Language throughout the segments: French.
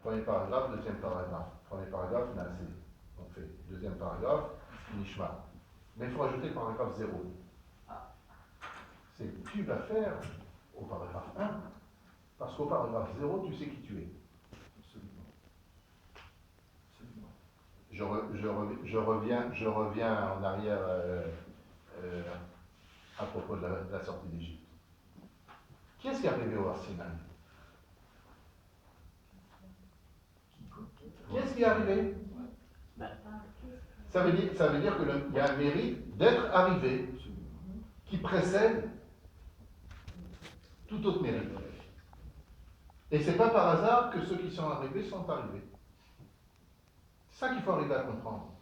Premier paragraphe, deuxième paragraphe. Premier paragraphe, Naasé. On fait. Deuxième paragraphe, Nishma. Mais il faut ajouter le paragraphe 0. C'est que tu vas faire au paragraphe 1, parce qu'au paragraphe 0, tu sais qui tu es. Je reviens en arrière à propos de la sortie d'Égypte. Qui est-ce qui est arrivé au Arsinaï? Qui est-ce qui est arrivé? Ça veut dire qu'il y a un mérite d'être arrivé qui précède tout autre mérite. Et c'est pas par hasard que ceux qui sont arrivés sont arrivés. C'est ça qu'il faut arriver à comprendre.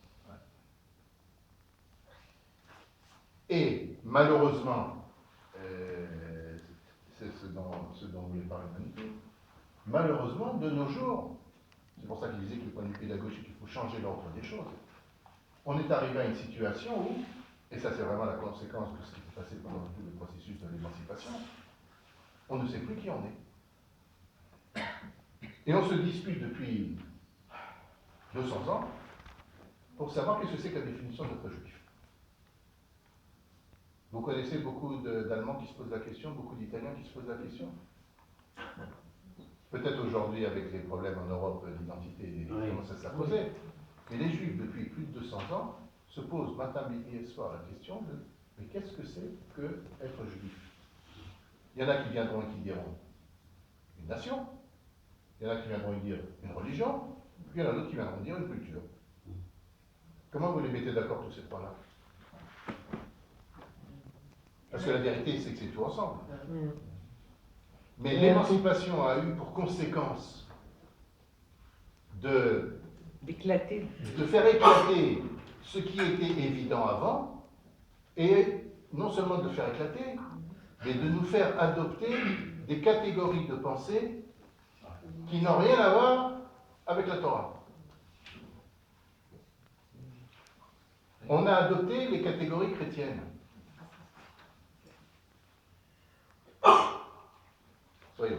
Et malheureusement, c'est ce dont vous voulez parler maintenant, malheureusement, de nos jours, c'est pour ça qu'il disait que le point de vue pédagogique, il faut changer l'ordre des choses. On est arrivé à une situation où, et ça c'est vraiment la conséquence de ce qui s'est passé pendant tout le processus de l'émancipation, on ne sait plus qui on est. Et on se dispute depuis 200 ans pour savoir qu'est-ce que c'est que la définition d'être juif. Vous connaissez beaucoup d'Allemands qui se posent la question, beaucoup d'Italiens qui se posent la question. Peut-être aujourd'hui, avec les problèmes en Europe d'identité, comment ça s'est posé. Mais les Juifs, depuis plus de 200 ans, se posent matin, midi et soir la question de mais qu'est-ce que c'est que être juif? Il y en a qui viendront et qui diront une nation, il y en a qui viendront et dire une religion, puis il y en a d'autres qui viendront dire une culture. Comment vous les mettez d'accord tous ces trois-là? Parce que la vérité, c'est que c'est tout ensemble. Mais l'émancipation a eu pour conséquence de faire éclater ce qui était évident avant, et non seulement de le faire éclater, mais de nous faire adopter des catégories de pensée qui n'ont rien à voir avec la Torah. On a adopté les catégories chrétiennes. Soyez.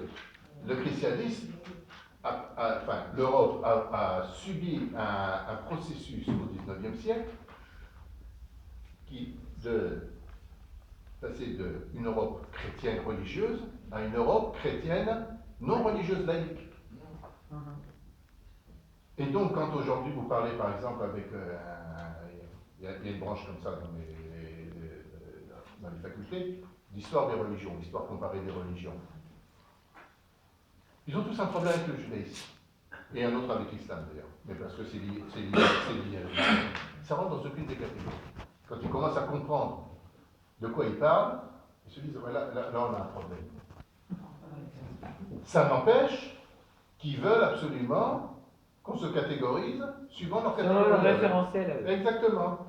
Le christianisme, l'Europe a subi un processus au XIXe siècle qui passer d'une Europe chrétienne religieuse à une Europe chrétienne non religieuse laïque. Et donc, quand aujourd'hui vous parlez par exemple avec. Il y a une branche comme ça dans les facultés, d'histoire des religions, l'histoire comparée des religions. Ils ont tous un problème avec le judaïsme. Et un autre avec l'islam d'ailleurs. Mais parce que c'est lié à l'islam. Ça rentre dans aucune des catégories. Quand ils commencent à comprendre de quoi ils parlent, ils se disent là on a un problème. Ça n'empêche qu'ils veulent absolument qu'on se catégorise suivant leur catégorie. Le référentiel. Exactement.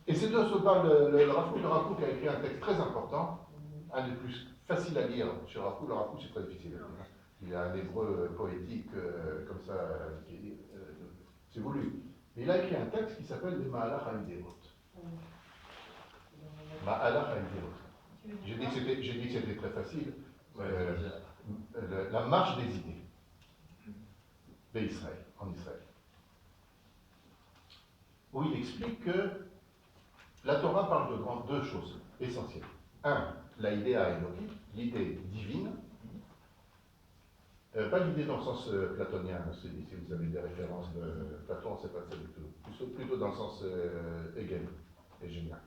Et c'est de ce que parle le Rav Kook. Le Rav Kook a écrit un texte très important, un des plus faciles à lire sur Rav Kook. Le Rav Kook, c'est très difficile à lire. Il a un hébreu poétique comme ça, c'est voulu. Mais il a écrit un texte qui s'appelle les Ma'alach HaIdeot. Ma'alach HaIdeot. J'ai dit que c'était très facile. La marche des idées d'Israël, en Israël. Où il explique que la Torah parle de deux choses essentielles. Un, la idéa Elohim, l'idée divine. Pas l'idée dans le sens platonien, si vous avez des références de Platon, c'est pas ça du tout. Plutôt dans le sens hégélien.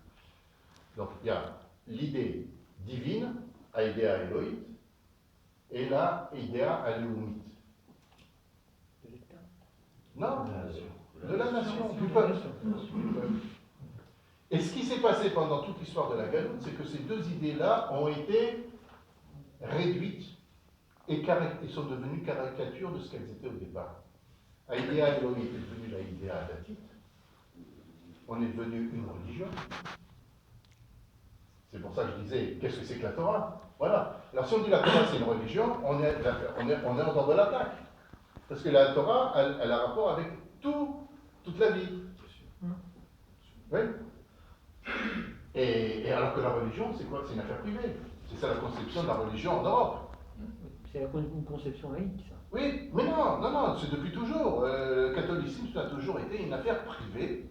Donc il y a l'idée divine, idea Elohim, et la idea Elohimite. De l'État? Non, de la nation, du peuple. Et ce qui s'est passé pendant toute l'histoire de la Galoute, c'est que ces deux idées-là ont été réduites et sont devenues caricatures de ce qu'elles étaient au départ. Idea Elohim est devenue la idea datite. On est devenu une religion. C'est pour ça que je disais, qu'est-ce que c'est que la Torah? Voilà. Alors si on dit la Torah c'est une religion, on est en dehors de l'attaque. Parce que la Torah, elle a rapport avec toute la vie. Oui. Et alors que la religion, c'est quoi? C'est une affaire privée. C'est ça la conception de la religion en Europe. C'est une conception laïque, ça. Oui, mais non, non, c'est depuis toujours. Le catholicisme, ça a toujours été une affaire privée.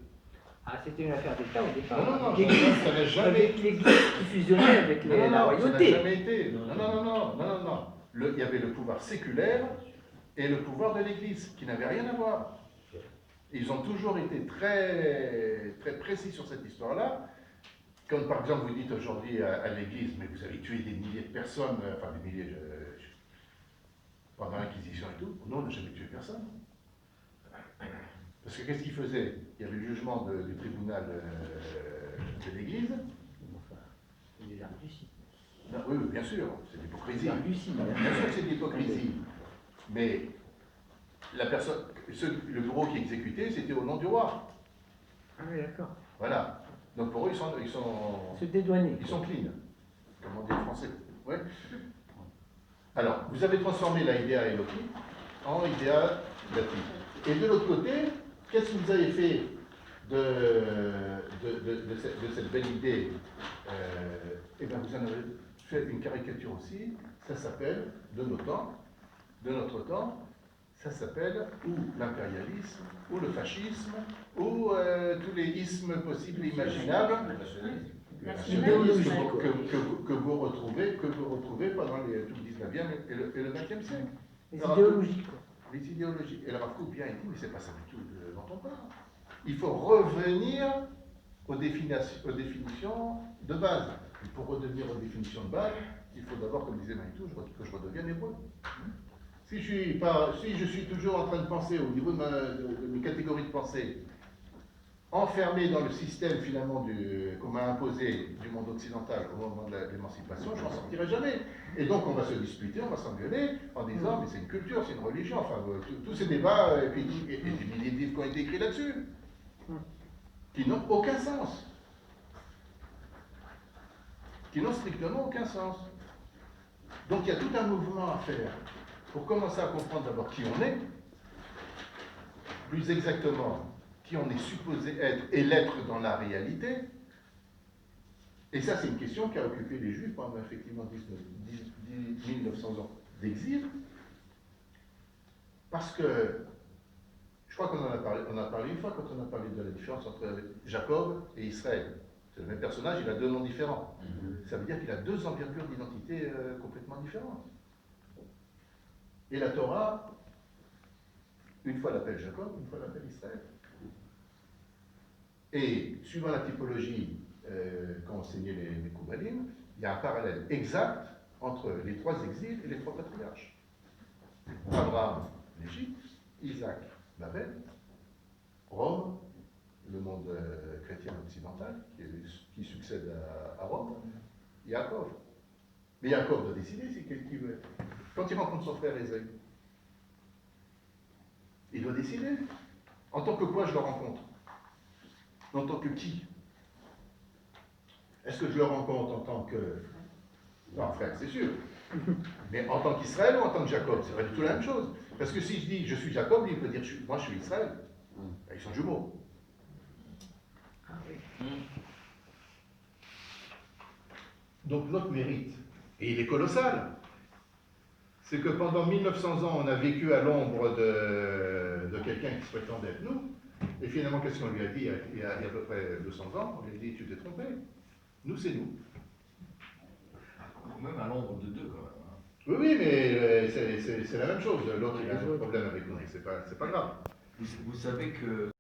Ah, c'était une affaire d'État au départ. Non, non, non, L'Église, ça n'a jamais avec l'Église qui fusionnait avec Non, non, la non, ça n'a royauté. jamais été. Non, non, non, non, non, non, non. Il y avait le pouvoir séculaire et le pouvoir de l'Église, qui n'avaient rien à voir. Ils ont toujours été très, très précis sur cette histoire-là. Comme par exemple, vous dites aujourd'hui à l'Église, mais vous avez tué des milliers de personnes, enfin des milliers, pendant l'Inquisition et tout. Non, on n'a jamais tué personne. Parce que qu'est-ce qu'ils faisaient? Il y avait le jugement du tribunal de l'Église. C'est des arguties. Non, oui, oui, bien sûr, c'est de l'hypocrisie. C'est arguties. Bien sûr que c'est de l'hypocrisie. Mais la personne, le bureau qui exécutait, c'était au nom du roi. Ah oui, d'accord. Voilà. Donc pour eux, Se dédouaner. ils sont clean. Comme on dit en français. Ouais. Alors, vous avez transformé la idea Elohim en idea Dati. Et de l'autre côté, qu'est-ce que vous avez fait de cette belle idée? Eh bien, vous en avez fait une caricature aussi. Ça s'appelle, de notre temps, ça s'appelle ou l'impérialisme, ou le fascisme, ou tous les ismes possibles et imaginables que vous retrouvez pendant tout le 19e et le 20e siècle. Les idéologies, quoi. Les idéologies. Et le Rav Kook bien dit, mais c'est pas ça du tout dont on parle. Il faut revenir aux définitions de base. Et pour redevenir aux définitions de base, il faut d'abord, comme disait Manitou, que je redevienne hébreu. Si je suis toujours en train de penser au niveau de mes catégories de pensée, enfermé dans le système finalement qu'on m'a imposé du monde occidental au moment de l'émancipation, je n'en sortirai jamais. Et donc on va se disputer, on va s'engueuler en disant mais c'est une culture, c'est une religion, enfin tous ces débats et puis des milliers de livres qui ont été écrits là-dessus, qui n'ont aucun sens. Qui n'ont strictement aucun sens. Donc il y a tout un mouvement à faire pour commencer à comprendre d'abord qui on est, plus exactement qui on est supposé être et l'être dans la réalité. Et ça, c'est une question qui a occupé les Juifs pendant effectivement 1900 ans d'exil. Parce que, je crois qu'on on a parlé une fois quand on a parlé de la différence entre Jacob et Israël. C'est le même personnage, il a deux noms différents. Ça veut dire qu'il a deux envergures d'identité complètement différentes. Et la Torah, une fois l'appelle Jacob, une fois l'appelle Israël. Et suivant la typologie qu'ont enseigné les Koubalim, il y a un parallèle exact entre les trois exils et les trois patriarches. Abraham, l'Égypte, Isaac, Babel, Rome, le monde chrétien occidental, qui succède à Rome, Yaakov. Mais Yaakov doit décider c'est qui veut être. Quand il rencontre son frère Ésaü, il doit décider. En tant que quoi je le rencontre? En tant que qui? Est-ce que je le rencontre en tant que... Non, frère, c'est sûr. Mais en tant qu'Israël ou en tant que Jacob? C'est pas du tout la même chose. Parce que si je dis je suis Jacob, il peut dire moi je suis Israël. Ils sont jumeaux. Ah oui. Donc notre mérite, et il est colossal, c'est que pendant 1900 ans, on a vécu à l'ombre de quelqu'un qui se prétendait être nous, et finalement, qu'est-ce qu'on lui a dit il y a à peu près 200 ans? On lui a dit, tu t'es trompé, nous c'est nous. Même à l'ombre de deux, quand même. Oui, oui, mais c'est la même chose, l'autre il a un problème avec nous, c'est pas grave. Vous savez que